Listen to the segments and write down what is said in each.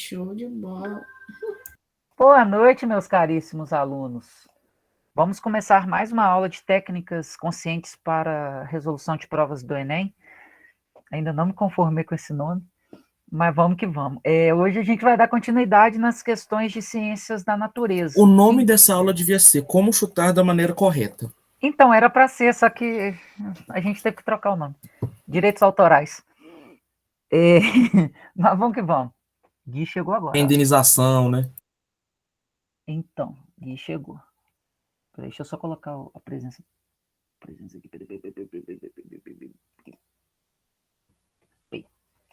Show de bola. Boa noite, meus caríssimos alunos. Vamos começar mais uma aula de técnicas conscientes para resolução de provas do Enem. Ainda não me conformei com esse nome, mas vamos que vamos. Hoje a gente vai dar continuidade nas questões de ciências da natureza. O nome dessa aula devia ser Como Chutar da Maneira Correta. Então, era para ser, só que a gente teve que trocar o nome. Direitos autorais. Mas vamos que vamos. Gui chegou agora. Indenização, né? Então, Gui chegou. Peraí, deixa eu só colocar a presença aqui.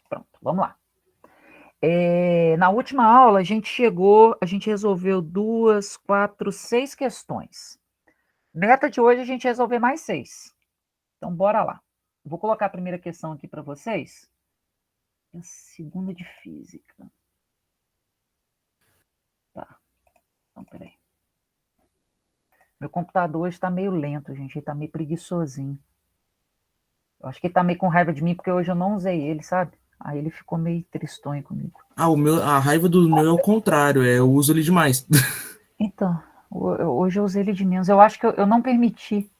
Pronto, vamos lá. Na última aula, a gente resolveu 2, 4, 6 questões. Meta de hoje, a gente resolver mais 6. Então, bora lá. Vou colocar a primeira questão aqui para vocês. A segunda de física. Tá. Então, peraí. Meu computador hoje está meio lento, gente. Ele está meio preguiçosinho. Eu acho que ele está meio com raiva de mim, porque hoje eu não usei ele, sabe? Aí ele ficou meio tristonho comigo. A raiva do meu é o contrário, eu uso ele demais. Então, hoje eu usei ele de menos. Eu acho que eu não permiti.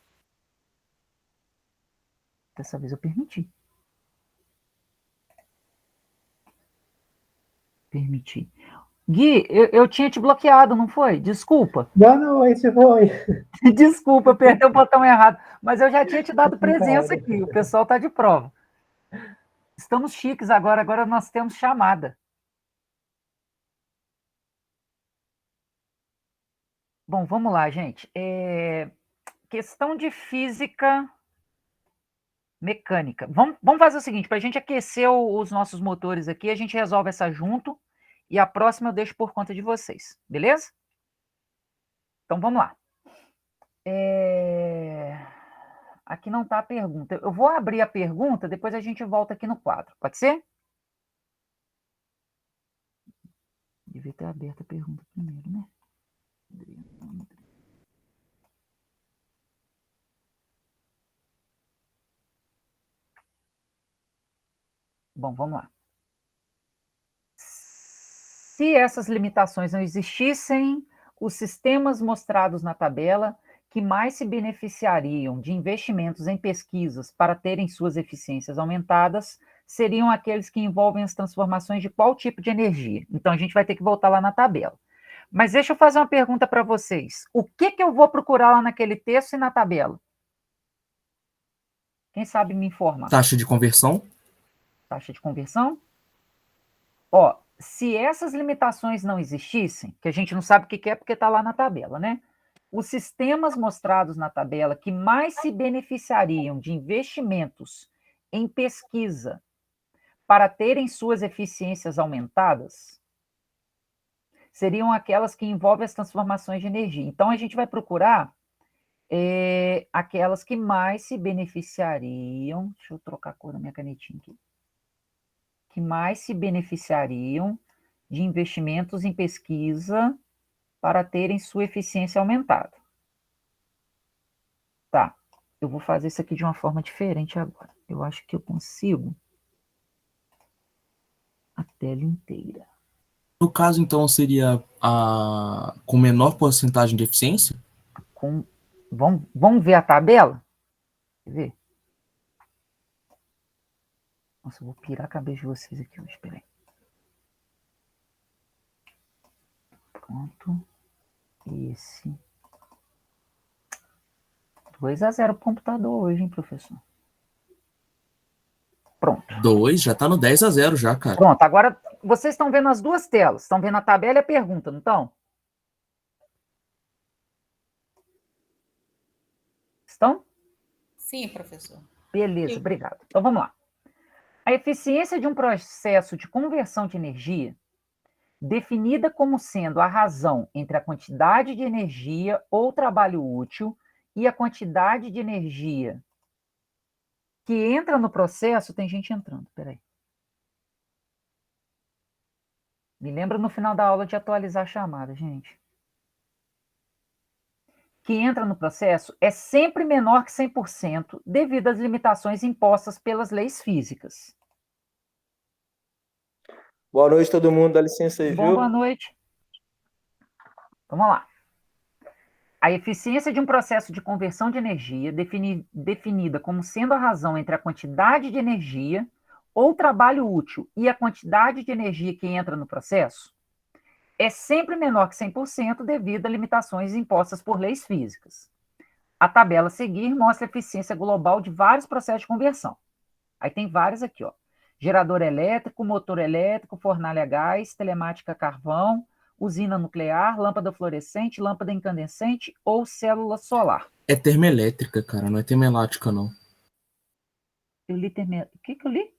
Dessa vez eu permiti. Permiti. Gui, eu tinha te bloqueado, não foi? Desculpa. Boa noite, foi. Desculpa, eu apertei o botão errado. Mas eu já tinha te dado presença aqui. O pessoal está de prova. Estamos chiques agora. Agora nós temos chamada. Bom, vamos lá, gente. Questão de física mecânica. Vamos fazer o seguinte, para a gente aquecer os nossos motores aqui, a gente resolve essa junto e a próxima eu deixo por conta de vocês, beleza? Então, vamos lá. Aqui não está a pergunta. Eu vou abrir a pergunta, depois a gente volta aqui no quadro. Pode ser? Devia ter aberto a pergunta primeiro, né? Bom, vamos lá. Se essas limitações não existissem, os sistemas mostrados na tabela que mais se beneficiariam de investimentos em pesquisas para terem suas eficiências aumentadas seriam aqueles que envolvem as transformações de qual tipo de energia. Então, a gente vai ter que voltar lá na tabela. Mas deixa eu fazer uma pergunta para vocês. O que eu vou procurar lá naquele texto e na tabela? Quem sabe me informar? Taxa de conversão. Taxa de conversão? Ó, se essas limitações não existissem, que a gente não sabe o que é porque está lá na tabela, né? Os sistemas mostrados na tabela que mais se beneficiariam de investimentos em pesquisa para terem suas eficiências aumentadas seriam aquelas que envolvem as transformações de energia. Então, a gente vai procurar aquelas que mais se beneficiariam. Deixa eu trocar a cor da minha canetinha aqui. Que mais se beneficiariam de investimentos em pesquisa para terem sua eficiência aumentada. Tá, eu vou fazer isso aqui de uma forma diferente agora. Eu acho que eu consigo a tela inteira. No caso, então, seria com menor porcentagem de eficiência? Vamos ver a tabela? Quer ver? Nossa, eu vou pirar a cabeça de vocês aqui hoje, peraí. Pronto. Esse. 2-0 pro computador hoje, hein, professor? Pronto. 2, já tá no 10-0 já, cara. Pronto, agora vocês estão vendo as duas telas. Estão vendo a tabela e a pergunta, não estão? Estão? Sim, professor. Beleza, obrigado. Então vamos lá. A eficiência de um processo de conversão de energia, definida como sendo a razão entre a quantidade de energia ou trabalho útil e a quantidade de energia que entra no processo, tem gente entrando, peraí. Me lembra no final da aula de atualizar a chamada, gente. Que entra no processo é sempre menor que 100% devido às limitações impostas pelas leis físicas. Boa noite, todo mundo. Dá licença aí, Bom, boa viu? noite. Vamos lá. A eficiência de um processo de conversão de energia, definida como sendo a razão entre a quantidade de energia ou trabalho útil e a quantidade de energia que entra no processo, é sempre menor que 100% devido a limitações impostas por leis físicas. A tabela a seguir mostra a eficiência global de vários processos de conversão. Aí tem vários aqui, ó. Gerador elétrico, motor elétrico, fornalha a gás, telemática a carvão, usina nuclear, lâmpada fluorescente, lâmpada incandescente ou célula solar. É termoelétrica, cara, não é termoelática, não. Eu li termoelétrica. O que eu li?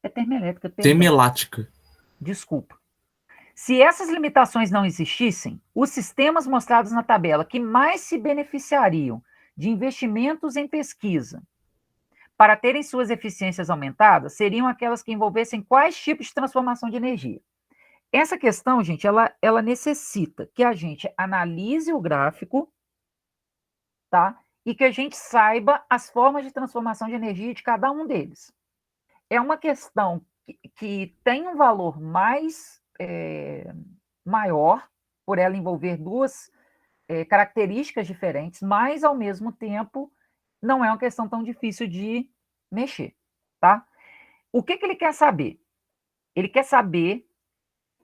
É termoelétrica, perdão. Termoelática. Desculpa. Se essas limitações não existissem, os sistemas mostrados na tabela que mais se beneficiariam de investimentos em pesquisa para terem suas eficiências aumentadas seriam aquelas que envolvessem quais tipos de transformação de energia. Essa questão, gente, ela necessita que a gente analise o gráfico, tá? E que a gente saiba as formas de transformação de energia de cada um deles. É uma questão que tem um valor mais maior, por ela envolver duas características diferentes, mas, ao mesmo tempo, não é uma questão tão difícil de mexer, tá? O que ele quer saber? Ele quer saber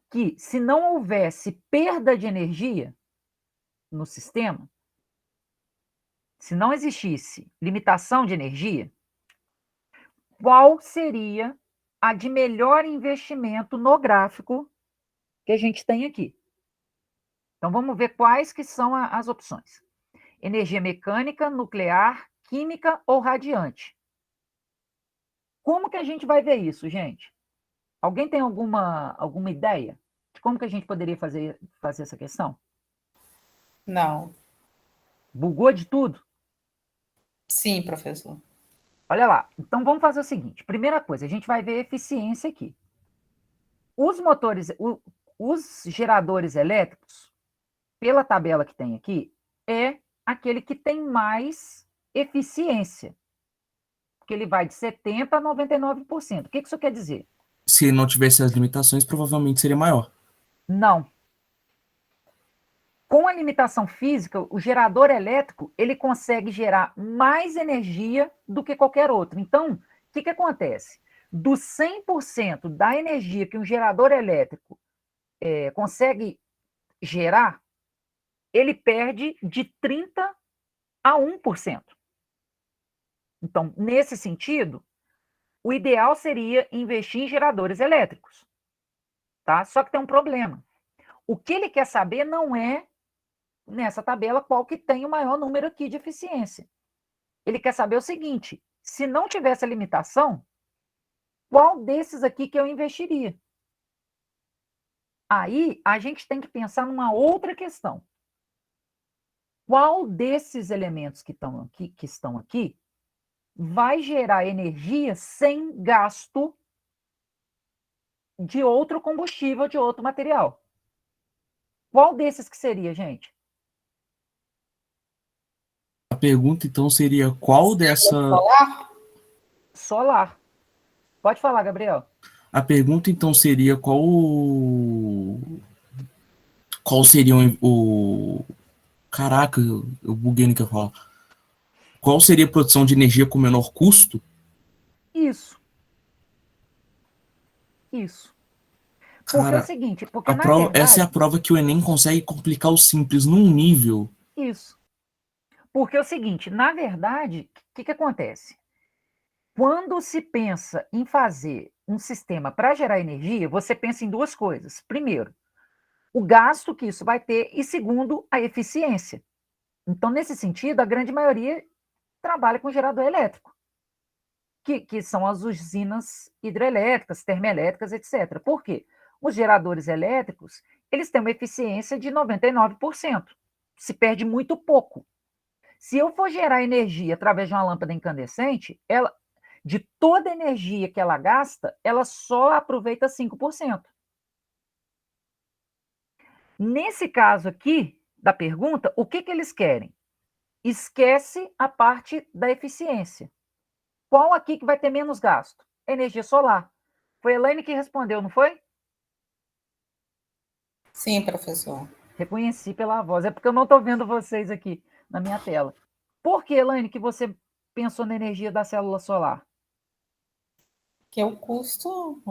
que, se não houvesse perda de energia no sistema, se não existisse limitação de energia, qual seria a de melhor investimento no gráfico que a gente tem aqui? Então, vamos ver quais que são as opções. Energia mecânica, nuclear, química ou radiante. Como que a gente vai ver isso, gente? Alguém tem alguma ideia de como que a gente poderia fazer essa questão? Não. Bugou de tudo? Sim, professor. Olha lá. Então, vamos fazer o seguinte. Primeira coisa, a gente vai ver eficiência aqui. Os motores, os geradores elétricos, pela tabela que tem aqui, é aquele que tem mais eficiência. Porque ele vai de 70% a 99%. O que isso quer dizer? Se não tivesse as limitações, provavelmente seria maior. Não. Com a limitação física, o gerador elétrico, ele consegue gerar mais energia do que qualquer outro. Então, o que acontece? Do 100% da energia que um gerador elétrico consegue gerar, ele perde de 30% a 1%. Então, nesse sentido, o ideal seria investir em geradores elétricos. Tá? Só que tem um problema. O que ele quer saber não é, nessa tabela, qual que tem o maior número aqui de eficiência. Ele quer saber o seguinte: se não tivesse a limitação, qual desses aqui que eu investiria? Aí, a gente tem que pensar numa outra questão. Qual desses elementos que estão aqui vai gerar energia sem gasto de outro combustível, de outro material? Qual desses que seria, gente? A pergunta, então, seria qual dessa... Solar. Pode falar, Gabriel. A pergunta, então, seria qual seria o... Caraca, eu buguei no que eu falo. Qual seria a produção de energia com menor custo? Isso. Isso. Porque Cara, é o seguinte, porque na verdade... essa é a prova que o Enem consegue complicar o simples num nível. Isso. Porque é o seguinte, na verdade, o que acontece? Quando se pensa em fazer um sistema para gerar energia, você pensa em duas coisas. Primeiro, o gasto que isso vai ter, e segundo, a eficiência. Então, nesse sentido, a grande maioria trabalha com gerador elétrico, que são as usinas hidrelétricas, termoelétricas, etc. Por quê? Os geradores elétricos, eles têm uma eficiência de 99%. Se perde muito pouco. Se eu for gerar energia através de uma lâmpada incandescente, de toda a energia que ela gasta, ela só aproveita 5%. Nesse caso aqui da pergunta, o que eles querem? Esquece a parte da eficiência. Qual aqui que vai ter menos gasto? Energia solar. Foi a Elaine que respondeu, não foi? Sim, professor. Reconheci pela voz. É porque eu não estou vendo vocês aqui na minha tela. Por que, Elaine, que você pensou na energia da célula solar? Que o custo,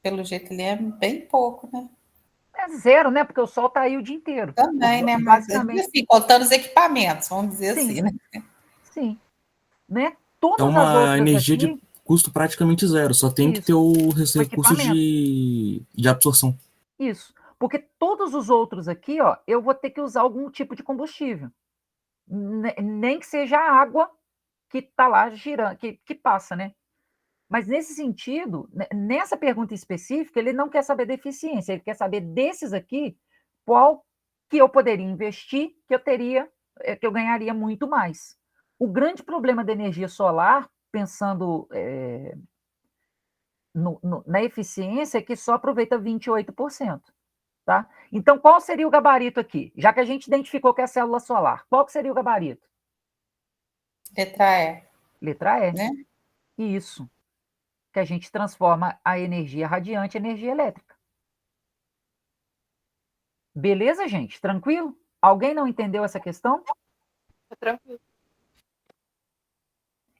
pelo jeito, ele é bem pouco, né? É zero, né? Porque o sol está aí o dia inteiro. Também, né? Mas, Basicamente, assim, contando os equipamentos, vamos dizer sim, assim, né? sim. Né? É Todas as uma outras energia de aqui, custo praticamente zero, só tem que ter isso, esse o recurso equipamento. de absorção. Isso. Porque todos os outros aqui, ó, eu vou ter que usar algum tipo de combustível. Nem que seja a água que está lá girando, que passa, né? Mas nesse sentido, nessa pergunta específica, ele não quer saber da eficiência, ele quer saber desses aqui, qual que eu poderia investir, que eu teria, que eu ganharia muito mais. O grande problema da energia solar, pensando na eficiência, é que só aproveita 28%. Tá? Então, qual seria o gabarito aqui? Já que a gente identificou que é a célula solar, qual que seria o gabarito? Letra E, Letra E. né? Isso. Que a gente transforma a energia radiante em energia elétrica. Beleza, gente? Tranquilo? Alguém não entendeu essa questão? Tá tranquilo.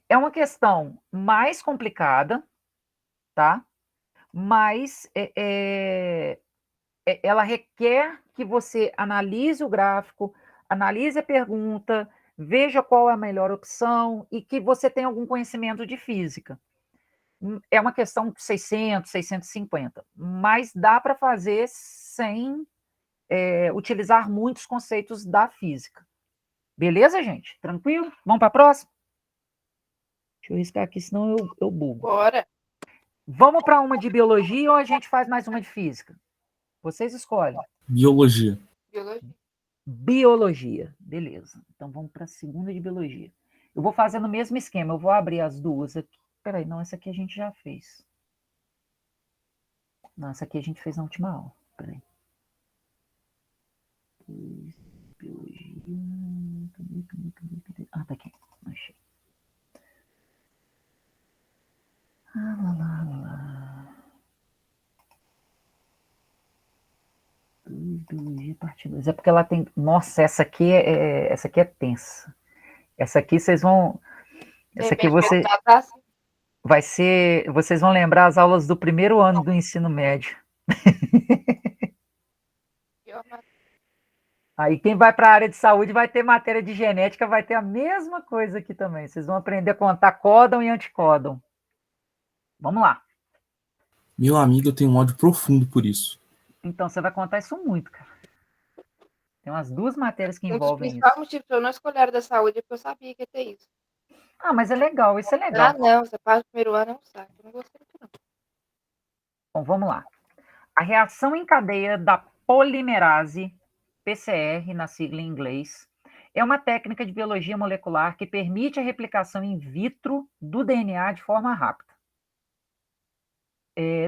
É uma questão mais complicada, tá? Mas ela requer que você analise o gráfico, analise a pergunta, veja qual é a melhor opção e que você tenha algum conhecimento de física. É uma questão de 600, 650, mas dá para fazer sem utilizar muitos conceitos da física. Beleza, gente? Tranquilo? Vamos para a próxima? Deixa eu riscar aqui, senão eu bugo. Bora. Vamos para uma de biologia ou a gente faz mais uma de física? Vocês escolhem. Biologia. Biologia. Biologia. Beleza. Então vamos para a segunda de biologia. Eu vou fazendo o mesmo esquema. Eu vou abrir as duas aqui. Peraí, não, essa aqui a gente já fez. Não, essa aqui a gente fez na última aula. Peraí. Biologia. Cadê? Ah, tá aqui. Achei. Biologia, parte 2. É porque ela tem. Nossa, essa aqui é tensa. Essa aqui vocês vão. De Essa aqui repente, você perguntar pra cima. vai ser. Vocês vão lembrar as aulas do primeiro ano do ensino médio. Aí quem vai para a área de saúde vai ter matéria de genética, vai ter a mesma coisa aqui também. Vocês vão aprender a contar códon e anticódon. Vamos lá. Meu amigo, eu tenho um ódio profundo por isso. Então, você vai contar isso muito, cara. Tem umas duas matérias que Um dos envolvem isso. principais motivos para eu não escolher a área da saúde é porque eu sabia que ia ter isso. Ah, mas é legal, isso é Ah, legal. não, você passa o primeiro ano, é um saco. Eu não gostei muito, não. Bom, vamos lá. A reação em cadeia da polimerase, PCR, na sigla em inglês, é uma técnica de biologia molecular que permite a replicação in vitro do DNA de forma rápida.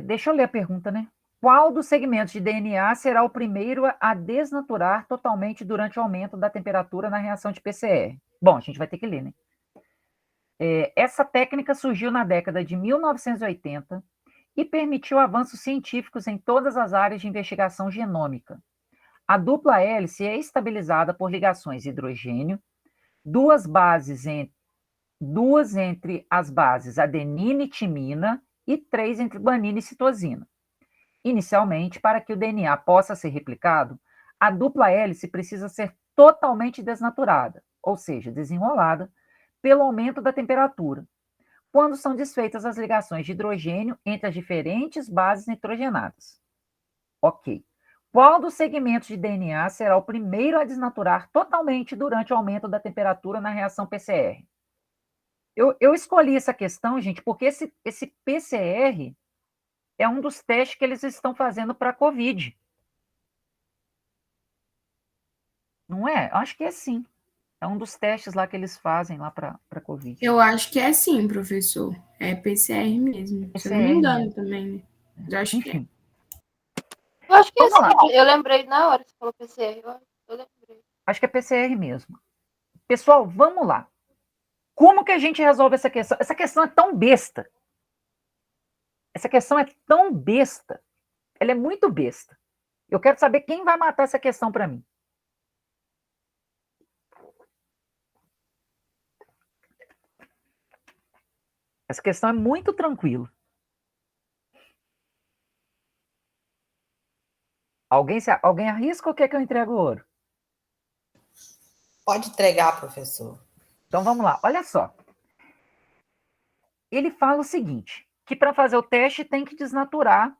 Deixa eu ler a pergunta, né? Qual dos segmentos de DNA será o primeiro a desnaturar totalmente durante o aumento da temperatura na reação de PCR? Bom, a gente vai ter que ler, né? Essa técnica surgiu na década de 1980 e permitiu avanços científicos em todas as áreas de investigação genômica. A dupla hélice é estabilizada por ligações hidrogênio, duas entre as bases adenina e timina e 3 entre guanina e citosina. Inicialmente, para que o DNA possa ser replicado, a dupla hélice precisa ser totalmente desnaturada, ou seja, desenrolada, pelo aumento da temperatura, quando são desfeitas as ligações de hidrogênio entre as diferentes bases nitrogenadas. Ok. Qual dos segmentos de DNA será o primeiro a desnaturar totalmente durante o aumento da temperatura na reação PCR? Eu escolhi essa questão, gente, porque esse PCR é um dos testes que eles estão fazendo para a COVID. Não é? Acho que é sim. É um dos testes lá que eles fazem lá para a COVID. Eu acho que é sim, professor. É PCR mesmo. Se eu não me PCR engano mesmo. também, né? Eu acho que é. Enfim, Eu acho que é Vamos lá. assim. Eu lembrei na hora que você falou PCR. Eu lembrei. acho que é PCR mesmo. Pessoal, vamos lá. Como que a gente resolve essa questão? Essa questão é tão besta. Essa questão é tão besta. Ela é muito besta. Eu quero saber quem vai matar essa questão para mim. Essa questão é muito tranquila. Alguém arrisca ou quer que eu entregue o ouro? Pode entregar, professor. Então vamos lá. Olha só. Ele fala o seguinte, que para fazer o teste tem que desnaturar,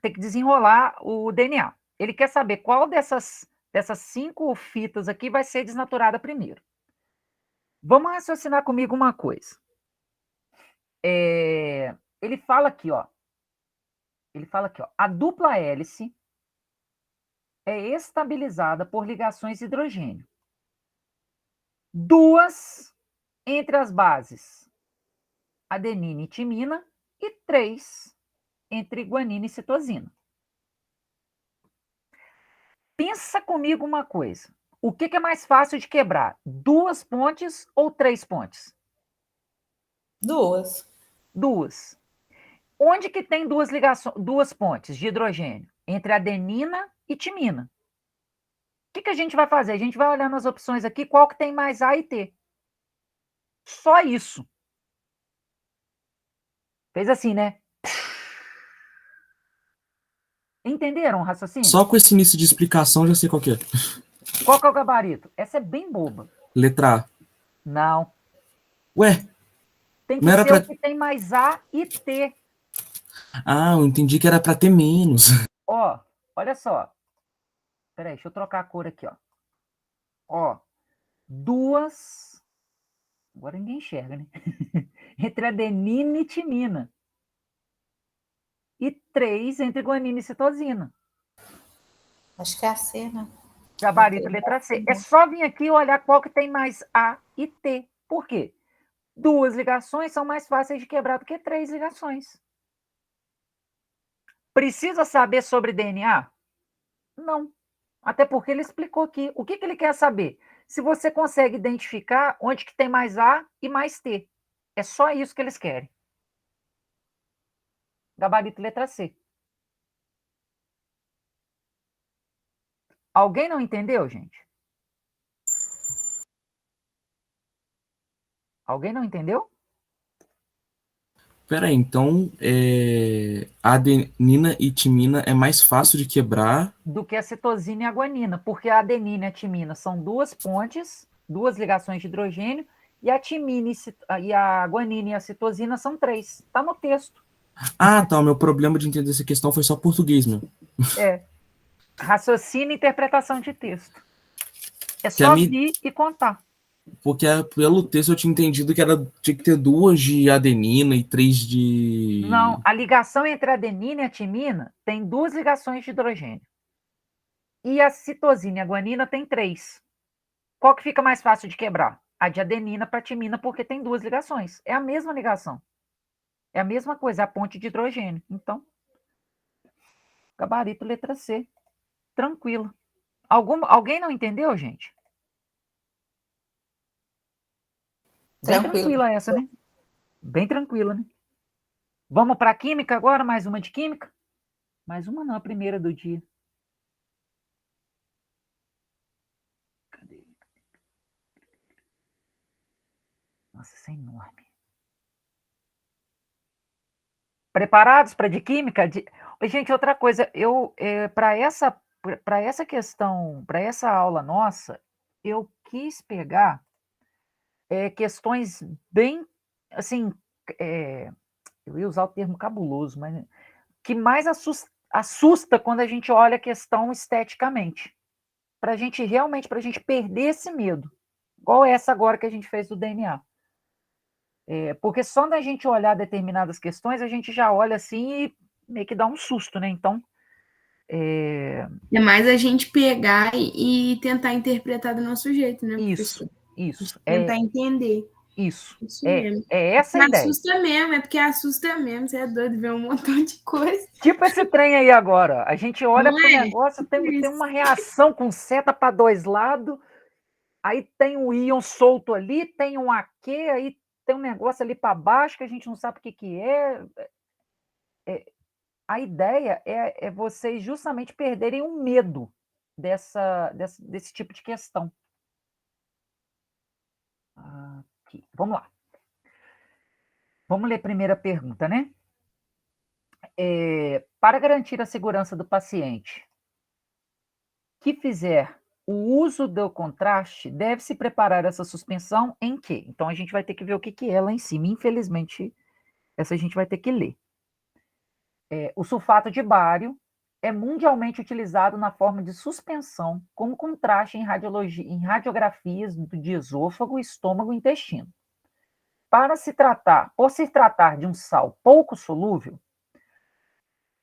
tem que desenrolar o DNA. Ele quer saber qual dessas 5 fitas aqui vai ser desnaturada primeiro. Vamos raciocinar comigo uma coisa. Ele fala aqui, ó. A dupla hélice é estabilizada por ligações de hidrogênio. 2 entre as bases adenina e timina e 3 entre guanina e citosina. Pensa comigo uma coisa. O que é mais fácil de quebrar? 2 pontes ou 3 pontes? 2. 2. Onde que tem 2 pontes de hidrogênio? Entre adenina e timina. O que a gente vai fazer? A gente vai olhar nas opções aqui qual que tem mais A e T. Só isso. Fez assim, né? Entenderam o raciocínio? Só com esse início de explicação já sei qual que é. Qual que é o gabarito? Essa é bem boba. Letra A. Não. Ué, Tem que não era ser pra... o que tem mais A e T. Ah, eu entendi que era pra ter menos. Ó, olha só. Peraí, deixa eu trocar a cor aqui, ó. Ó, 2... Agora ninguém enxerga, né? Entre adenina e timina. E 3 entre guanina e citosina. Acho que é a C, né? Gabarito letra C. É só vir aqui e olhar qual que tem mais A e T. Por quê? 2 ligações são mais fáceis de quebrar do que 3 ligações. Precisa saber sobre DNA? Não. Até porque ele explicou aqui. O que ele quer saber? Se você consegue identificar onde que tem mais A e mais T. É só isso que eles querem. Gabarito letra C. Alguém não entendeu, gente? Alguém não entendeu? Pera aí, então adenina e timina é mais fácil de quebrar. Do que a citosina e a guanina, porque a adenina e a timina são 2 pontes, 2 ligações de hidrogênio, e a timina e a guanina e a citosina são 3. Está no texto. Ah, tá, o meu problema de entender essa questão foi só português, meu. É. Raciocínio e interpretação de texto. É Que a só mi- vir e contar. Porque pelo texto eu tinha entendido que tinha que ter 2 de adenina e 3 de... Não, a ligação entre a adenina e a timina tem 2 ligações de hidrogênio. E a citosina e a guanina tem 3. Qual que fica mais fácil de quebrar? A de adenina para timina, porque tem 2 ligações. É a mesma ligação. É a mesma coisa, é a ponte de hidrogênio. Então, gabarito letra C. Tranquilo. Alguém não entendeu, gente? Bem Tranquilo. tranquila essa, né? Bem tranquila, né? Vamos para a química agora? Mais uma de química? Mais uma não, a primeira do dia. Cadê? Nossa, isso é enorme. Preparados para de química? Gente, outra coisa, para essa questão, para essa aula nossa, eu quis pegar questões bem, assim, eu ia usar o termo cabuloso, mas que mais assusta quando a gente olha a questão esteticamente. Para a gente realmente, para a gente perder esse medo. Igual essa agora que a gente fez do DNA. Porque só da gente olhar determinadas questões, a gente já olha assim e meio que dá um susto, né? Então, É mais a gente pegar e tentar interpretar do nosso jeito, né, isso, professor? isso. Tentar entender. Isso. Isso mesmo. É essa a Que ideia. assusta mesmo, é porque assusta mesmo. Você é doido ver um montão de coisa. Tipo esse trem aí agora. A gente olha Não pro é? negócio, tem Isso. uma reação com seta para 2 lados, aí tem um íon solto ali, tem um aqui, aí tem um negócio ali para baixo que a gente não sabe o que é. a ideia é vocês justamente perderem o medo desse tipo de questão. Aqui, vamos lá. Vamos ler a primeira pergunta, né? Para garantir a segurança do paciente que fizer o uso do contraste, deve-se preparar essa suspensão em quê? Então, a gente vai ter que ver o que é lá em cima. Infelizmente, essa a gente vai ter que ler. O sulfato de bário é mundialmente utilizado na forma de suspensão como contraste em radiografias de esôfago, estômago e intestino. Por se tratar de um sal pouco solúvel,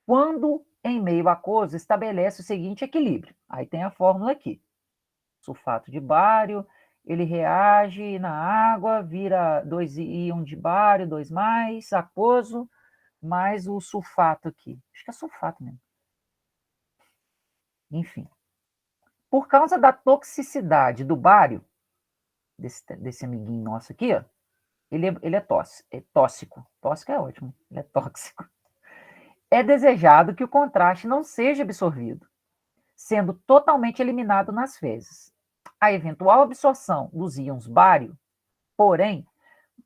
quando em meio aquoso estabelece o seguinte equilíbrio. Aí tem a fórmula aqui. Sulfato de bário, ele reage na água, vira 2 íon de bário, 2 mais, aquoso, mais o sulfato aqui. Acho que é sulfato mesmo. Enfim. Por causa da toxicidade do bário, desse amiguinho nosso aqui, ó, ele é tóxico. Tóxico é ótimo, ele é tóxico. É desejado que o contraste não seja absorvido, sendo totalmente eliminado nas fezes. A eventual absorção dos íons bário, porém,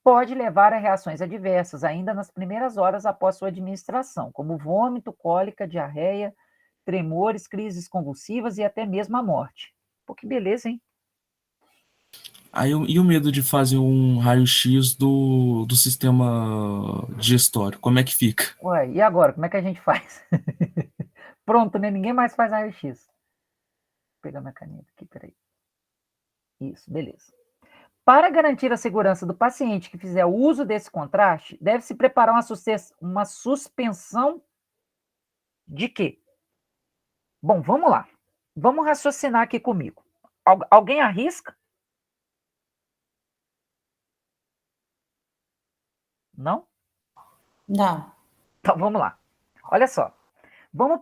pode levar a reações adversas ainda nas primeiras horas após sua administração, como vômito, cólica, diarreia, tremores, crises convulsivas e até mesmo a morte. Pô, que beleza, hein? Aí, e o medo de fazer um raio-x do sistema digestório? Como é que fica? Ué, e agora? Como é que a gente faz? Pronto, né? Ninguém mais faz raio-x. Vou pegar minha caneta aqui, peraí. Isso, beleza. Para garantir a segurança do paciente que fizer o uso desse contraste, deve-se preparar uma suspensão de quê? Bom, vamos lá. Vamos raciocinar aqui comigo. Alguém arrisca? Não? Não. Então, vamos lá. Olha só. Vamos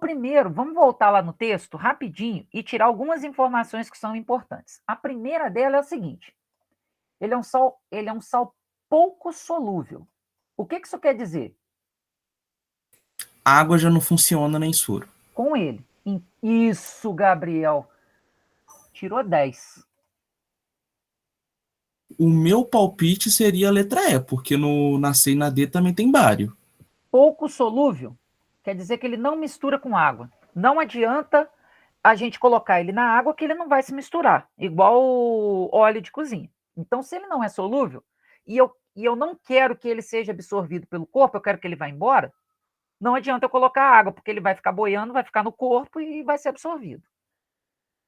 voltar lá no texto rapidinho e tirar algumas informações que são importantes. A primeira dela é o seguinte. Ele é um sal pouco solúvel. O que isso quer dizer? A água já não funciona nem soro. Com ele. Isso, Gabriel. Tirou 10. O meu palpite seria a letra E, porque na C e na D também tem bário. Pouco solúvel quer dizer que ele não mistura com água. Não adianta a gente colocar ele na água que ele não vai se misturar, igual o óleo de cozinha. Então, se ele não é solúvel e eu não quero que ele seja absorvido pelo corpo, eu quero que ele vá embora, não adianta eu colocar água, porque ele vai ficar boiando, vai ficar no corpo e vai ser absorvido.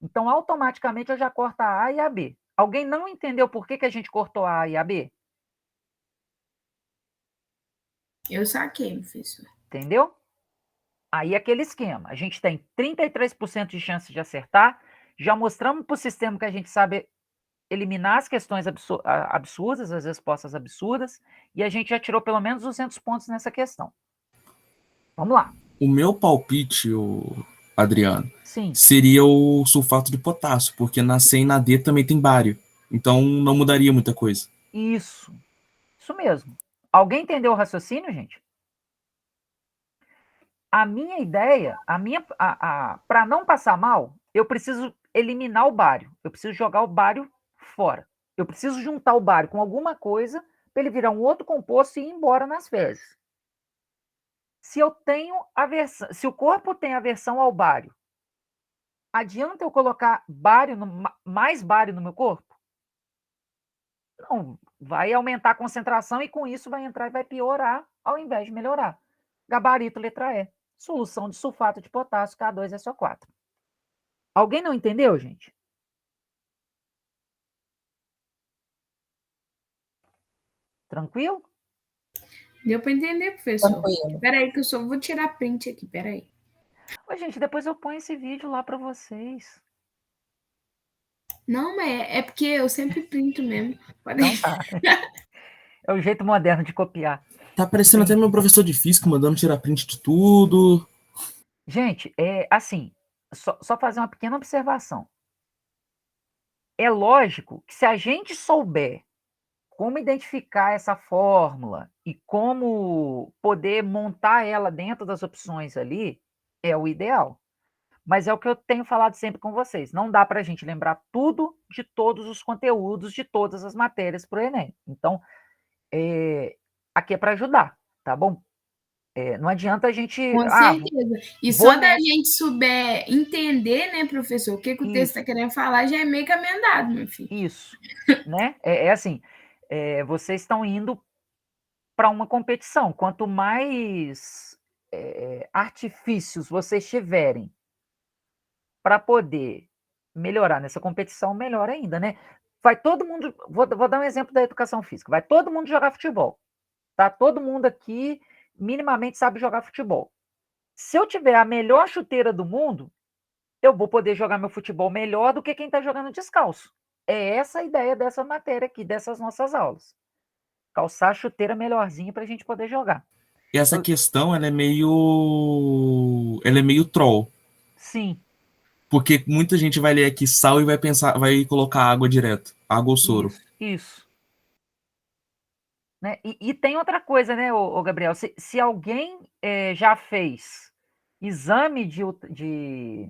Então, automaticamente, eu já corto a A e a B. Alguém não entendeu por que a gente cortou a A e a B? Eu saquei, professor. Entendeu? Aí aquele esquema. A gente tem 33% de chance de acertar. Já mostramos para o sistema que a gente sabe eliminar as questões absurdas, as respostas absurdas, e a gente já tirou pelo menos 200 pontos nessa questão. Vamos lá. O meu palpite, Adriano, Sim. seria o sulfato de potássio, porque na C e na D também tem bário. Então não mudaria muita coisa. Isso mesmo. Alguém entendeu o raciocínio, gente? A minha ideia, para não passar mal, eu preciso eliminar o bário. Eu preciso jogar o bário fora. Eu preciso juntar o bário com alguma coisa para ele virar um outro composto e ir embora nas fezes. Se eu tenho aversão, se o corpo tem aversão ao bário, adianta eu colocar mais bário no meu corpo? Não, vai aumentar a concentração e com isso vai entrar e vai piorar ao invés de melhorar. Gabarito, letra E. Solução de sulfato de potássio, K2SO4. Alguém não entendeu, gente? Tranquilo? Deu para entender, professor. Tranquilo. Peraí que eu só vou tirar print aqui, peraí. Ô, gente, depois eu ponho esse vídeo lá para vocês. Não, mas é porque eu sempre printo mesmo. Então tá. É o jeito moderno de copiar. Tá parecendo até meu professor de física mandando tirar print de tudo. Gente, assim, só fazer uma pequena observação. É lógico que se a gente souber como identificar essa fórmula e como poder montar ela dentro das opções ali é o ideal. Mas é o que eu tenho falado sempre com vocês. Não dá para a gente lembrar tudo de todos os conteúdos, de todas as matérias para o Enem. Então, aqui é para ajudar, tá bom? Não adianta a gente... Com certeza. E vou só da gente souber entender, né, professor, o que o texto está querendo falar, já é meio caminho andado, meu filho. Isso, né? É assim, vocês estão indo para uma competição. Quanto mais artifícios vocês tiverem para poder melhorar nessa competição, melhor ainda, né? Vai todo mundo... Vou dar um exemplo da educação física. Vai todo mundo jogar futebol. Tá? Todo mundo aqui minimamente sabe jogar futebol. Se eu tiver a melhor chuteira do mundo, eu vou poder jogar meu futebol melhor do que quem está jogando descalço. É essa a ideia dessa matéria aqui, dessas nossas aulas. Calçar a chuteira melhorzinha para a gente poder jogar. E essa questão, ela é meio troll. Sim. Porque muita gente vai ler aqui sal e vai colocar água direto. Água ou soro. Isso. Né? E tem outra coisa, né, ô Gabriel? Se alguém já fez exame de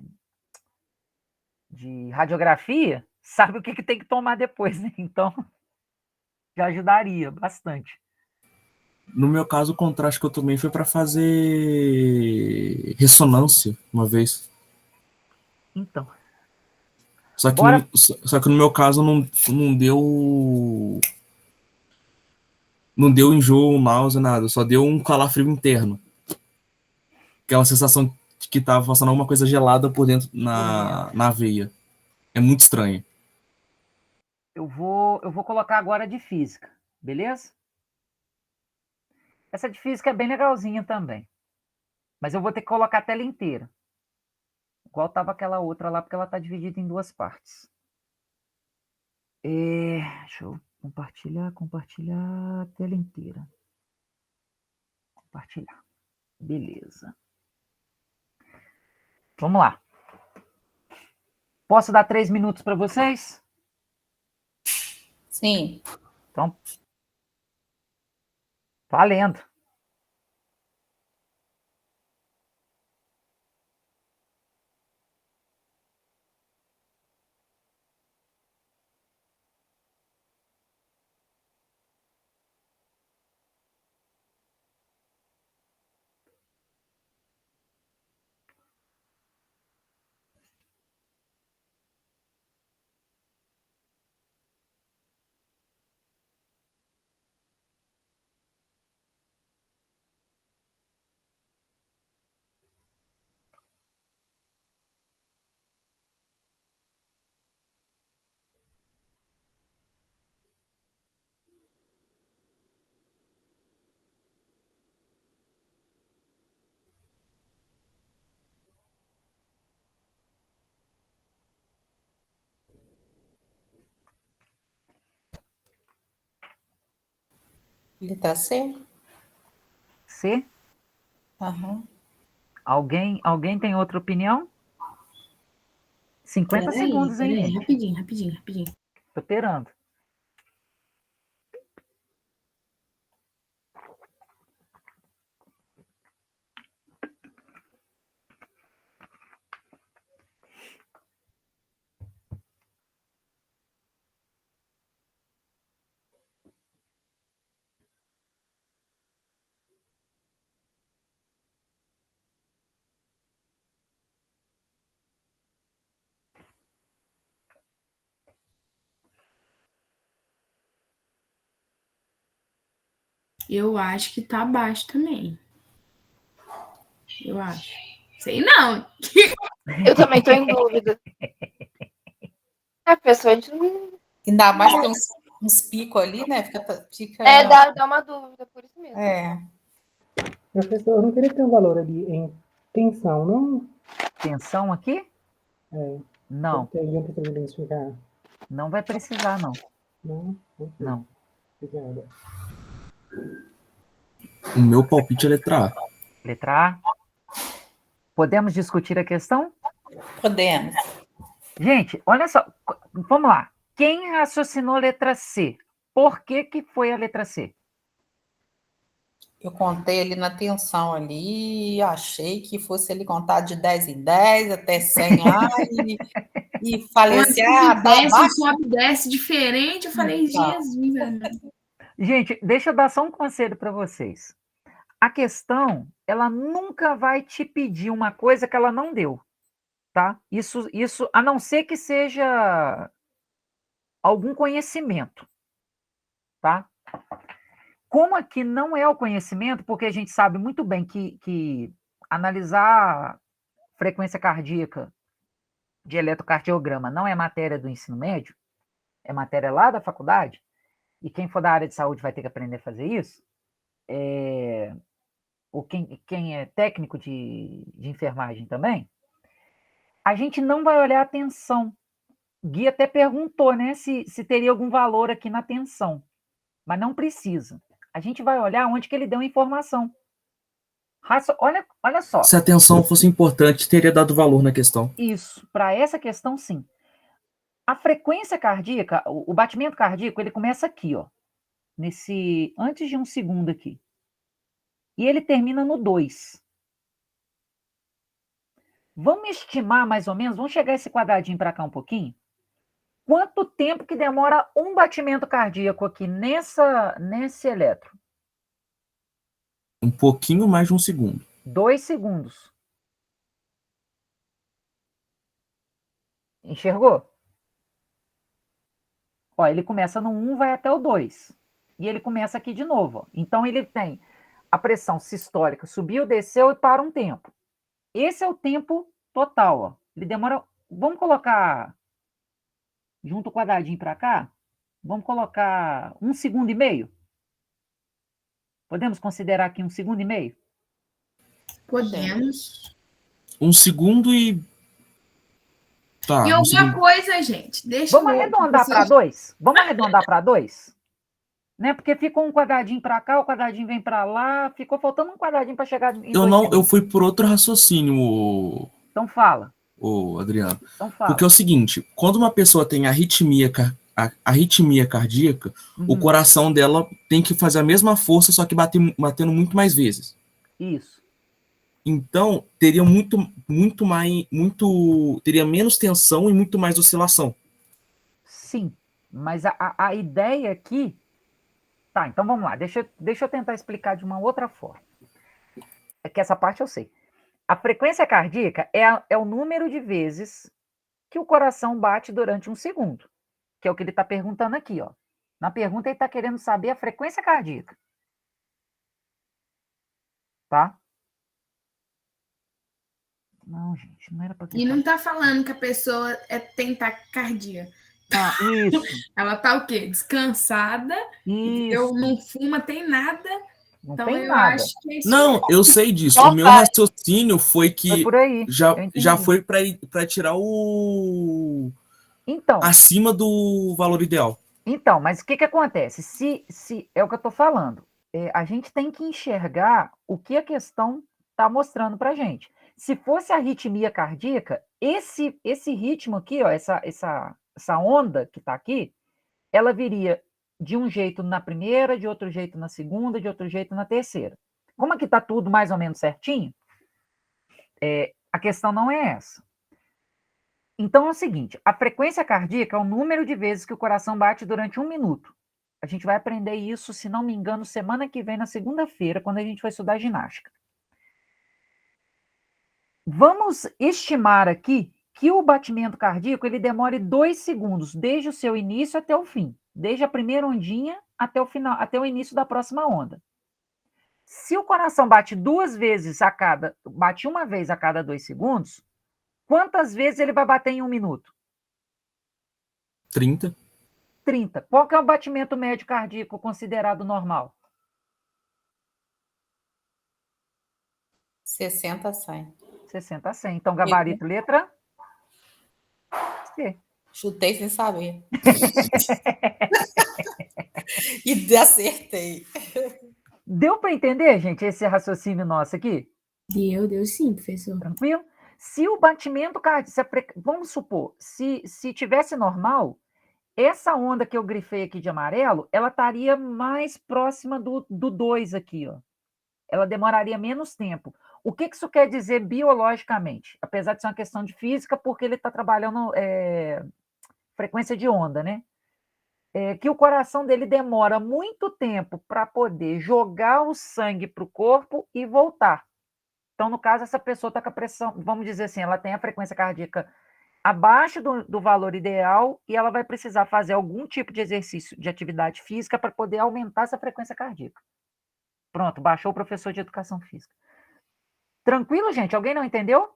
radiografia, sabe o que tem que tomar depois, né? Então, já ajudaria bastante. No meu caso, o contraste que eu tomei foi para fazer ressonância uma vez. Então. Só que no meu caso não deu enjoo, náusea, nada. Só deu um calafrio interno. Aquela sensação de que tava passando alguma coisa gelada por dentro na veia. É muito estranho. Eu vou colocar agora de física, beleza? Essa de física é bem legalzinha também. Mas eu vou ter que colocar a tela inteira. Igual estava aquela outra lá, porque ela está dividida em duas partes. Deixa eu compartilhar a tela inteira. Compartilhar. Beleza. Vamos lá. Posso dar 3 minutos para vocês? Sim. Então, valendo. Letra C? C? Aham. Alguém tem outra opinião? 50 segundos, hein, gente? Rapidinho. Tô esperando. Eu acho que tá abaixo também. Eu acho. Sei não. Eu também tô em dúvida. Pessoal, a gente não... Ainda mais tem uns picos ali, né? Fica... dá uma dúvida, por isso mesmo. Professor, eu não queria ter um valor ali em tensão, não? Tensão aqui? Não. Não vai precisar, não. Não? Não. Obrigada. O meu palpite é letra A. Letra A. Podemos discutir a questão? Podemos. Gente, olha só. Vamos lá. Quem raciocinou letra C? Por que que foi a letra C? Eu contei ali na tensão ali, achei que fosse ele contar de 10 em 10 até 100 e falei assim, tá desce, baixo. sobe, desce diferente. Eu falei, Então. Jesus, velho. Gente, deixa eu dar só um conselho para vocês. A questão, ela nunca vai te pedir uma coisa que ela não deu, tá? Isso, a não ser que seja algum conhecimento, tá? Como aqui não é o conhecimento, porque a gente sabe muito bem que analisar frequência cardíaca de eletrocardiograma não é matéria do ensino médio, é matéria lá da faculdade, e quem for da área de saúde vai ter que aprender a fazer isso, ou quem é técnico de enfermagem também, a gente não vai olhar a tensão. Gui até perguntou, né, se teria algum valor aqui na tensão, mas não precisa. A gente vai olhar onde que ele deu a informação. Olha só. Se a tensão fosse importante, teria dado valor na questão. Isso, para essa questão, sim. A frequência cardíaca, o batimento cardíaco, ele começa aqui, ó, antes de 1 segundo aqui. E ele termina no 2. Vamos estimar mais ou menos, vamos chegar esse quadradinho para cá um pouquinho. Quanto tempo que demora um batimento cardíaco aqui nesse eletro? Um pouquinho mais de 1 segundo. 2 segundos. Enxergou? Ó, ele começa no 1, vai até o 2. E ele começa aqui de novo. Ó. Então, ele tem a pressão sistólica, subiu, desceu e para um tempo. Esse é o tempo total. Ó. Ele demora... Vamos colocar... Junto o quadradinho para cá. Vamos colocar 1,5 segundos. Podemos considerar aqui 1,5 segundos? Podemos. 1 segundo e... Tá, E alguma coisa, gente, deixa Vamos arredondar para 2? Vamos arredondar para 2? Né? Porque ficou um quadradinho para cá, o quadradinho vem para lá, ficou faltando um quadradinho para chegar em 2 segundos. Eu fui por outro raciocínio, Então fala. Adriano. Então fala. Porque é o seguinte, quando uma pessoa tem arritmia cardíaca, o coração dela tem que fazer a mesma força, só que batendo muito mais vezes. Isso. Então, teria teria menos tensão e muito mais oscilação. Sim, mas a ideia aqui... Tá, então vamos lá. Deixa eu tentar explicar de uma outra forma. É que essa parte eu sei. A frequência cardíaca é o número de vezes que o coração bate durante 1 segundo, que é o que ele está perguntando aqui, ó. Na pergunta ele está querendo saber a frequência cardíaca. Tá? Não, gente, não era para... E não tá falando que a pessoa tem taquicardia. Ah, isso. Ela tá o quê? Descansada. Isso. Não fuma, tem nada. Não então tem eu nada. acho que é isso. Não, eu sei disso. Não O meu vai. raciocínio foi que Foi por aí. já foi para tirar o... Então, acima do valor ideal. Então, mas o que acontece? Se é o que eu estou falando, a gente tem que enxergar o que a questão está mostrando para a gente. Se fosse arritmia cardíaca, esse ritmo aqui, ó, essa onda que está aqui, ela viria de um jeito na primeira, de outro jeito na segunda, de outro jeito na terceira. Como aqui está tudo mais ou menos certinho, a questão não é essa. Então é o seguinte, a frequência cardíaca é o número de vezes que o coração bate durante 1 minuto. A gente vai aprender isso, se não me engano, semana que vem, na segunda-feira, quando a gente for estudar ginástica. Vamos estimar aqui que o batimento cardíaco ele demore 2 segundos, desde o seu início até o fim. Desde a primeira ondinha até o final, até o início da próxima onda. Se o coração bate bate uma vez a cada 2 segundos, quantas vezes ele vai bater em 1 minuto? 30. 30. Qual que é o batimento médio cardíaco considerado normal? 60 a 100. 60 a 100. Então, gabarito, letra C. Chutei sem saber. E acertei. Deu para entender, gente, esse raciocínio nosso aqui? Deu sim, professor. Tranquilo? Se o batimento cardíaco, vamos supor, se tivesse normal, Essa onda que eu grifei aqui de amarelo, ela estaria mais próxima do 2 aqui, ó. Ela demoraria menos tempo. O que isso quer dizer biologicamente? Apesar de ser uma questão de física, porque ele está trabalhando frequência de onda, né? Que o coração dele demora muito tempo para poder jogar o sangue para o corpo e voltar. Então, no caso, essa pessoa está com a pressão, vamos dizer assim, ela tem a frequência cardíaca abaixo do valor ideal e ela vai precisar fazer algum tipo de exercício de atividade física para poder aumentar essa frequência cardíaca. Pronto, baixou o professor de educação física. Tranquilo, gente? Alguém não entendeu?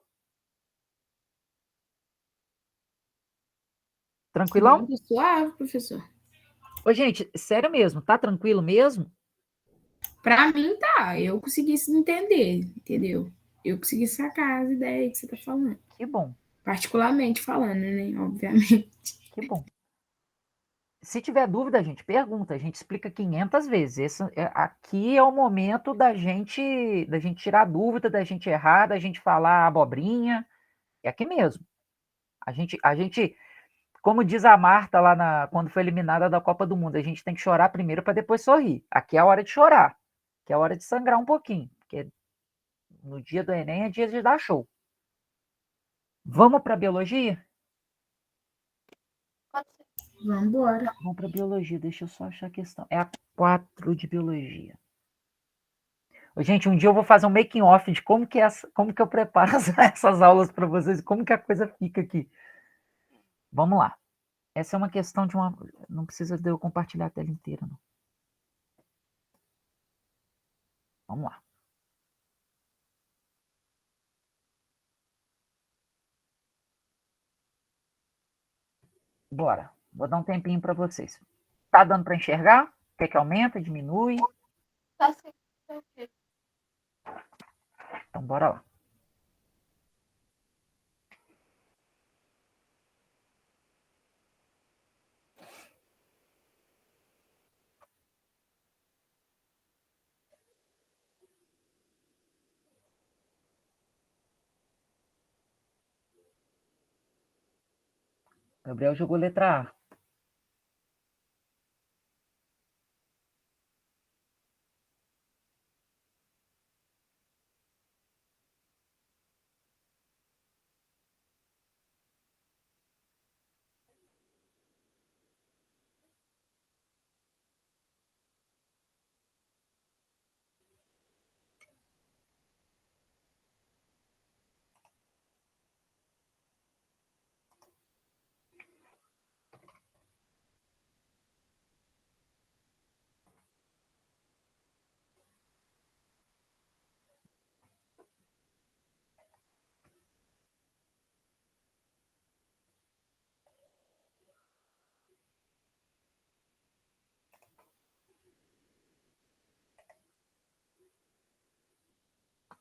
Tranquilão? Não, tô suave, professor. Ô, gente, sério mesmo, tá tranquilo mesmo? Pra mim, tá. Eu consegui entender, entendeu? Eu consegui sacar as ideias que você tá falando. Que bom, Particularmente falando, né? Obviamente. que bom. Se tiver dúvida, gente, pergunta. A gente explica 500 vezes. Aqui é o momento da gente tirar dúvida, da gente errar, da gente falar abobrinha. É aqui mesmo. A gente, como diz a Marta lá quando foi eliminada da Copa do Mundo, a gente tem que chorar primeiro para depois sorrir. Aqui é a hora de chorar. Aqui é a hora de sangrar um pouquinho. Porque no dia do Enem é dia de dar show. Vamos para biologia? Pode ser. Vamos embora. Vamos para biologia, deixa eu só achar a questão. É a 4 de biologia. Gente, um dia eu vou fazer um making off de como que eu preparo essas aulas para vocês, como que a coisa fica aqui. Vamos lá. Essa é uma questão de uma... Não precisa de eu compartilhar a tela inteira, não. Vamos lá. Bora. Vou dar um tempinho para vocês. Tá dando para enxergar? Quer que aumenta, diminui? Tá sim. Tranquilo. Então, bora lá. Gabriel jogou letra A.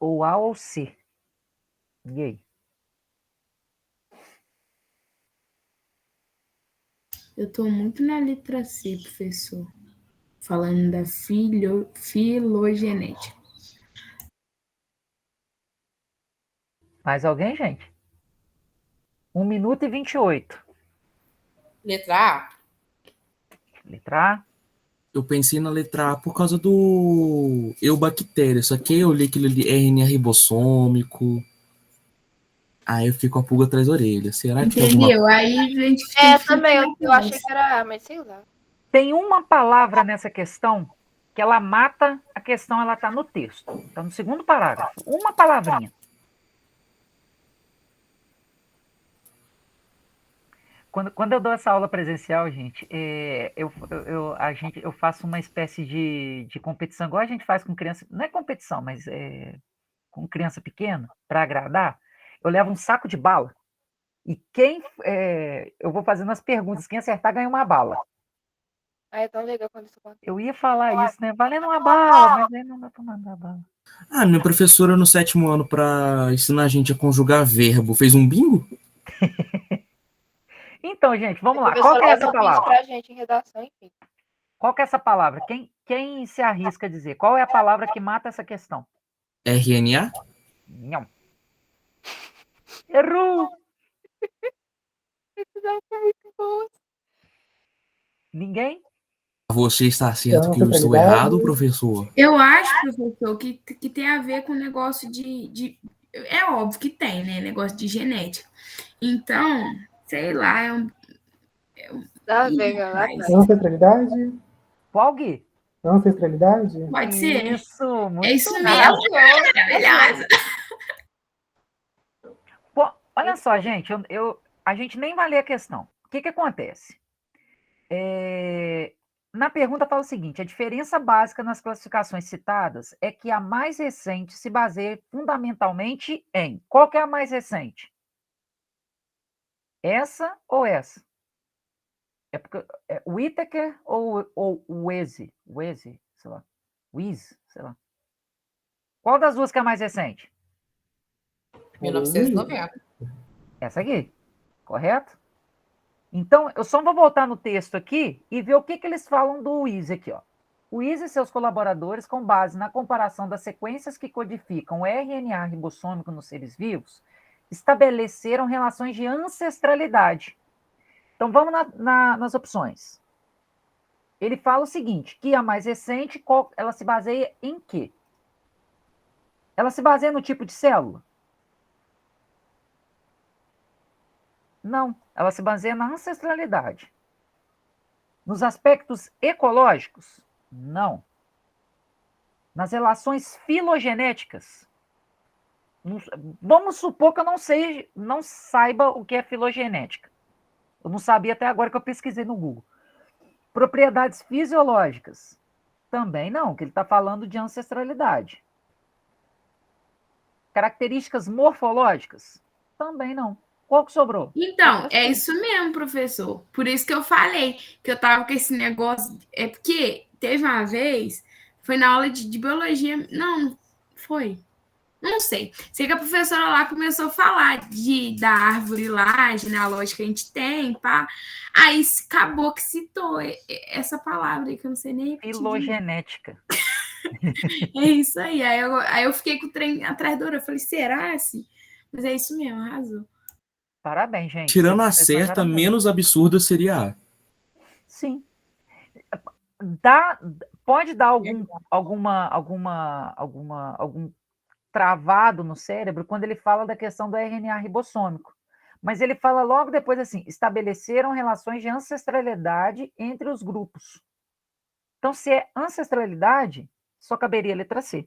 Ou A ou C. E aí? Eu tô muito na letra C, professor. Falando da filogenética. Mais alguém, gente? 1 minuto e 28. Letra A. Letra A. Eu pensei na letra A por causa do eubactéria, só que eu li aquilo ali, RNA ribossômico. Aí eu fico com a pulga atrás da orelha. Será que tem alguma... Entendeu? Aí a gente tem que Também. Eu ficar achei que era A, mas sei lá. Tem uma palavra nessa questão que ela mata a questão, ela está no texto. Está no segundo parágrafo. Uma palavrinha. Quando eu dou essa aula presencial, gente, eu faço uma espécie de competição, igual a gente faz com criança. Não é competição, mas com criança pequena, para agradar. Eu levo um saco de bala. E eu vou fazendo as perguntas. Quem acertar ganha uma bala. Ah, é tão legal quando isso acontece. Eu ia falar isso, né? Valendo uma bala, mas aí não dá para mandar bala. Ah, minha professora no 7º ano para ensinar a gente a conjugar verbo fez um bingo? Então, gente, vamos lá. O Qual professor que é faz essa um quiz palavra? pra gente em redação, enfim. Qual que é essa palavra? Quem se arrisca a dizer? Qual é a palavra que mata essa questão? RNA? Não. Errou! Esses são muito bons. Ninguém? Você está certo que eu estou Ancestralidade. errado, professor? Eu acho, professor, que tem a ver com negócio É óbvio que tem, né? Negócio de genética. Então, sei lá, Lá Ih, vem, lá rapaz, vai. Ancestralidade. Qual, Gui? Ancestralidade. pode ser? Isso, É isso muito mesmo. bom. Maravilhoso. Maravilhosa. Pô, olha só, gente, a gente nem vai ler a questão. O que acontece? Na pergunta fala o seguinte: a diferença básica nas classificações citadas é que a mais recente se baseia fundamentalmente em. Qual que é a mais recente? Essa ou essa? É porque é Whittaker ou Wese? Wese, sei lá. Wiz, sei lá. Qual das duas que é a mais recente? 1990. Essa aqui, correto? Então, eu só vou voltar no texto aqui e ver o que eles falam do Wiz aqui, ó. O Wiz e seus colaboradores, com base na comparação das sequências que codificam o RNA ribossômico nos seres vivos, estabeleceram relações de ancestralidade. Então, vamos nas opções. Ele fala o seguinte, que a mais recente, ela se baseia em quê? Ela se baseia no tipo de célula? Não, ela se baseia na ancestralidade. Nos aspectos ecológicos? Não. Nas relações filogenéticas? Vamos supor que eu não saiba o que é filogenética. Eu não sabia até agora que eu pesquisei no Google. Propriedades fisiológicas? Também não, que ele está falando de ancestralidade. Características morfológicas? Também não. Qual que sobrou? Então, é isso mesmo, professor. Por isso que eu falei que eu tava com esse negócio. É porque teve uma vez, foi na aula de biologia. Não foi. Não sei. Sei que a professora lá começou a falar da árvore lá, genealógica que a gente tem, pá. Aí acabou que citou essa palavra aí, que eu não sei nem repetir. Filogenética. É isso aí. Aí eu fiquei com o trem atrás da orelha. Eu falei, será assim? Mas é isso mesmo, arrasou. Parabéns, gente. Tirando a Vocês certa, mandaram bem. menos absurda seria a. Sim. Pode dar algum travado no cérebro quando ele fala da questão do RNA ribossômico. Mas ele fala logo depois assim: estabeleceram relações de ancestralidade entre os grupos. Então, se é ancestralidade, só caberia a letra C.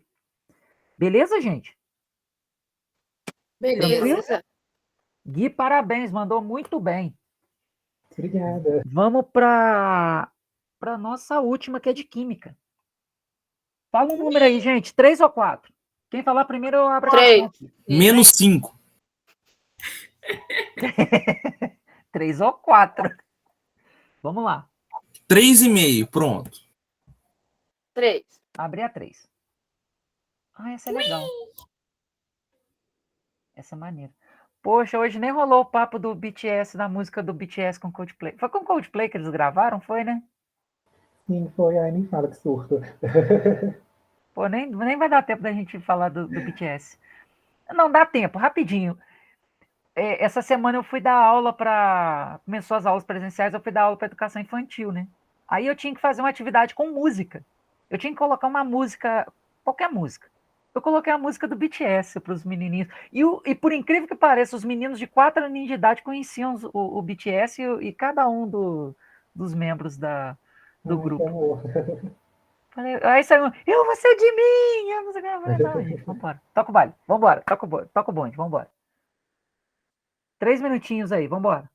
Beleza, gente? Tranquilo? Beleza. Gui, parabéns, mandou muito bem. Obrigada. Vamos para a nossa última, que é de química. Fala um número aí, gente. 3 ou 4? Quem falar primeiro, eu abro a questão aqui. Menos 5. 3 ou 4. Vamos lá. 3,5. Pronto. 3. Abri a 3. Ah, essa é legal. Essa é maneira. Poxa, hoje nem rolou o papo do BTS, da música do BTS com Coldplay. Foi com Coldplay que eles gravaram? Foi, né? Sim, foi. Ai, nem fala que surto. Pô, nem vai dar tempo da gente falar do BTS. Não, dá tempo, rapidinho. Essa semana eu fui dar aula para. Começou as aulas presenciais, eu fui dar aula para educação infantil, né? Aí eu tinha que fazer uma atividade com música. Eu tinha que colocar uma música, qualquer música. Eu coloquei a música do BTS para os menininhos. E por incrível que pareça, os meninos de 4 anos de idade conheciam o BTS e cada um dos membros do Ai, que grupo. amor. Aí saiu, eu vou ser de mim! Eu não sei o que. Eu falei, não, gente, vambora. Toca o baile, vambora. Toca o bonde, vambora. 3 minutinhos aí, vambora.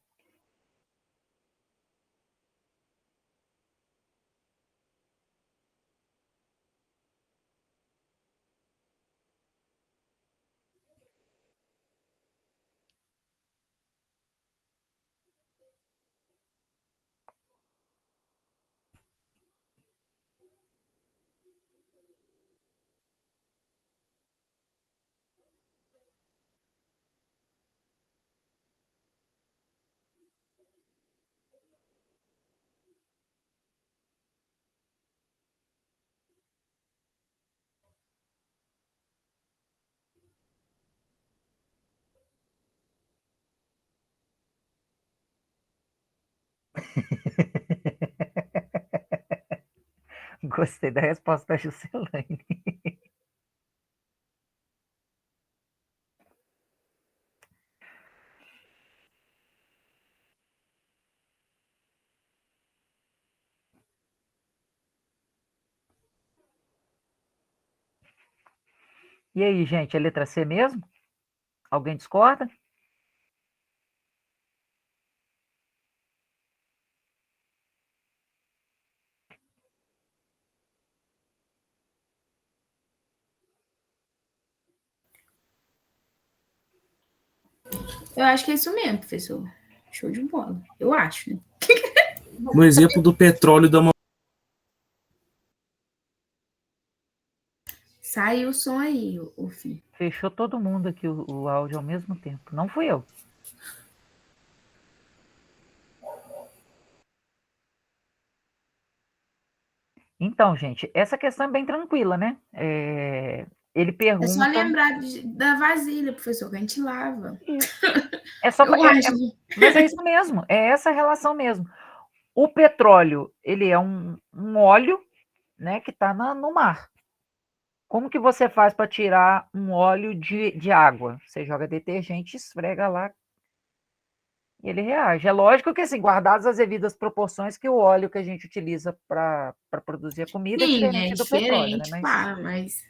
Gostei da resposta da Juscelane. E aí, gente, é letra C mesmo? Alguém discorda? Eu acho que é isso mesmo, professor. Show de bola. Eu acho, né? No exemplo do petróleo da Saiu o som aí, o filho. Fechou todo mundo aqui o áudio ao mesmo tempo. Não fui eu. Então, gente, essa questão é bem tranquila, né? Ele É só pergunta. lembrar da vasilha, professor, que a gente lava. É só Eu acho. mas é isso mesmo, é essa relação mesmo. O petróleo, ele é um óleo, né, que está no mar. Como que você faz para tirar um óleo de água? Você joga detergente, esfrega lá e ele reage. É lógico que, assim, guardadas as devidas proporções, que o óleo que a gente utiliza para produzir a comida é Sim, é diferente do petróleo, né? diferente, Mas, claro, mas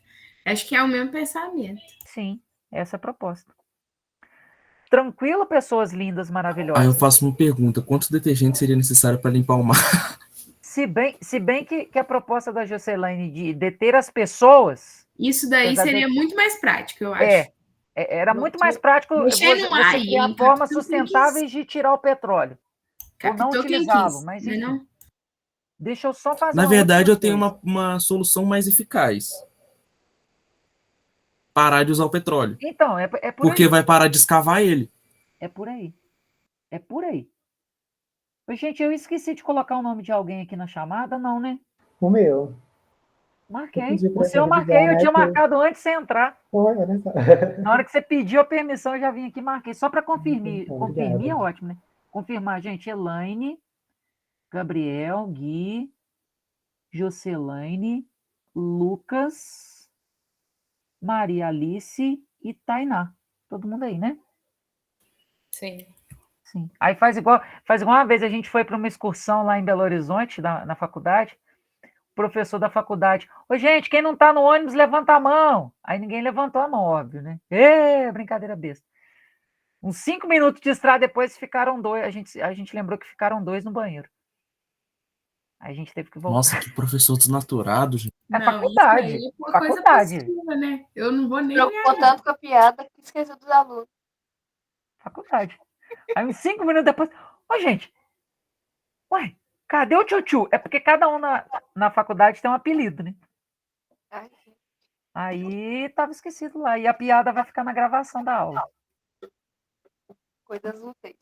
acho que é o mesmo pensamento. sim, essa é a proposta. Tranquilo, pessoas lindas, Aí eu maravilhosas. faço uma pergunta: quanto detergente seria necessário para limpar o mar? Se bem que a proposta da Juscelane de deter as pessoas, Isso daí apesar seria de, muito mais prático, eu acho. era muito mais prático Mexer no mar você aí, criar hein? formas sustentáveis de tirar o petróleo, ou não Captou quem utilizá-lo, quis, mas né enfim. não? Deixa eu só fazer Na uma verdade, última eu tenho coisa. uma solução mais eficaz: parar de usar o petróleo. Então, é por Porque aí. vai parar de escavar ele. É por aí. É por aí. Ô, gente, eu esqueci de colocar o nome de alguém aqui na chamada, não, né? O meu. Eu Marquei. pedi O para seu eu revisar, marquei, eu né? tinha marcado antes de você entrar. Olha só. Na hora que você pediu a permissão, eu já vim aqui e marquei. Só para confirmar. Confirmar é Obrigado. ótimo, né? Confirmar, gente. Elaine, Gabriel, Gui, Jocelaine, Lucas, Maria Alice e Tainá. Todo mundo aí, né? Sim. Sim. Aí faz igual uma vez a gente foi para uma excursão lá em Belo Horizonte, na faculdade. O professor da faculdade: ô, gente, quem não está no ônibus, levanta a mão. Aí ninguém levantou a mão, óbvio, né? Brincadeira besta. Uns 5 minutos de estrada depois ficaram 2. A gente lembrou que ficaram 2 no banheiro. Aí a gente teve que voltar. Nossa, que professor desnaturado, gente. É Não, isso aí faculdade. é uma coisa Faculdade. positiva, né? Eu não vou nem Preocupou olhar. tanto com a piada que esqueceu dos alunos. Faculdade. Aí uns 5 minutos depois: ô, gente, ué, cadê o tchutchu? É porque cada um na faculdade tem um apelido, né? Ai, Aí estava esquecido lá. E a piada vai ficar na gravação da aula. coisas úteis.